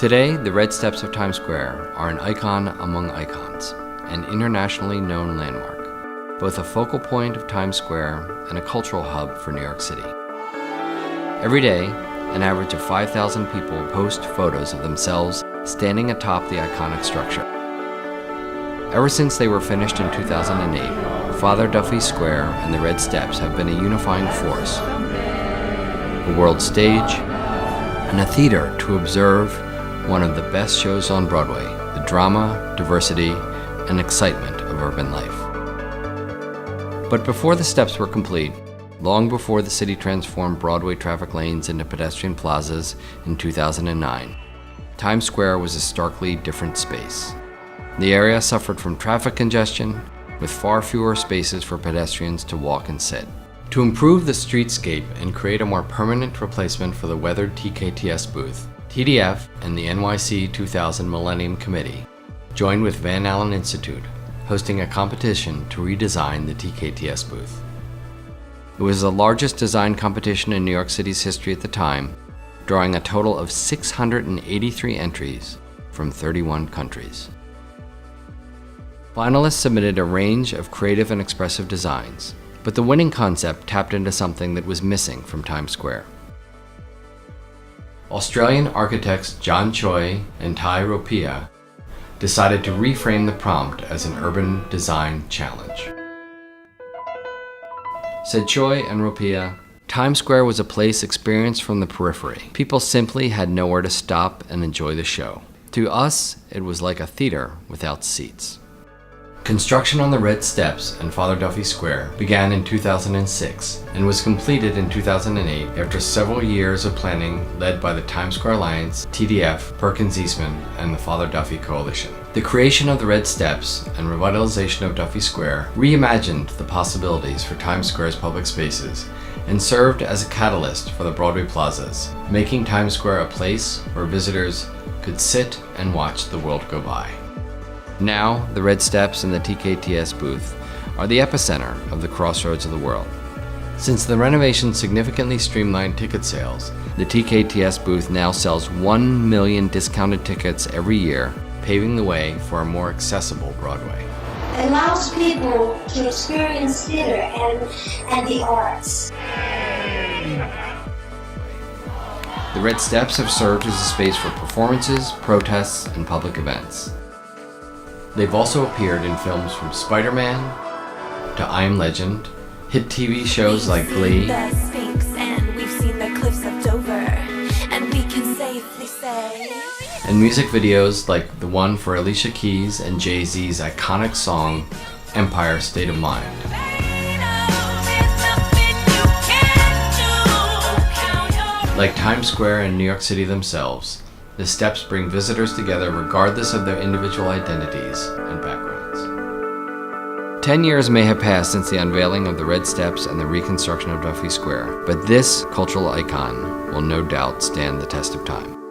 Today, the red steps of Times Square are an icon among icons, an internationally known landmark, both a focal point of Times Square and a cultural hub for New York City. Every day, an average of 5,000 people post photos of themselves standing atop the iconic structure. Ever since they were finished in 2008, Father Duffy Square and the Red Steps have been a unifying force, a world stage, and a theater to observe one of the best shows on Broadway, the drama, diversity, and excitement of urban life. But before the steps were complete, long before the city transformed Broadway traffic lanes into pedestrian plazas in 2009, Times Square was a starkly different space. The area suffered from traffic congestion, with far fewer spaces for pedestrians to walk and sit. To improve the streetscape and create a more permanent replacement for the weathered TKTS booth, TDF and the NYC 2000 Millennium Committee joined with Van Allen Institute, hosting a competition to redesign the TKTS booth. It was the largest design competition in New York City's history at the time, drawing a total of 683 entries from 31 countries. Finalists submitted a range of creative and expressive designs, but the winning concept tapped into something that was missing from Times Square. Australian architects John Choi and Tai Ropia decided to reframe the prompt as an urban design challenge. Said Choi and Ropia, Times Square was a place experienced from the periphery. People simply had nowhere to stop and enjoy the show. To us, it was like a theater without seats. Construction on the Red Steps and Father Duffy Square began in 2006 and was completed in 2008 after several years of planning led by the Times Square Alliance, TDF, Perkins Eastman, and the Father Duffy Coalition. The creation of the Red Steps and revitalization of Duffy Square reimagined the possibilities for Times Square's public spaces and served as a catalyst for the Broadway plazas, making Times Square a place where visitors could sit and watch the world go by. Now, the Red Steps and the TKTS booth are the epicenter of the crossroads of the world. Since the renovation significantly streamlined ticket sales, the TKTS booth now sells 1 million discounted tickets every year, paving the way for a more accessible Broadway. It allows people to experience theater and the arts. The Red Steps have served as a space for performances, protests, and public events. They've also appeared in films from Spider-Man to I Am Legend, hit TV shows like Glee, the Sphinx, and we've seen the cliffs of Dover, and we can safely say, and music videos like the one for Alicia Keys and Jay-Z's iconic song, Empire State of Mind. Like Times Square and New York City themselves, the steps bring visitors together regardless of their individual identities and backgrounds. 10 years may have passed since the unveiling of the Red Steps and the reconstruction of Duffy Square, but this cultural icon will no doubt stand the test of time.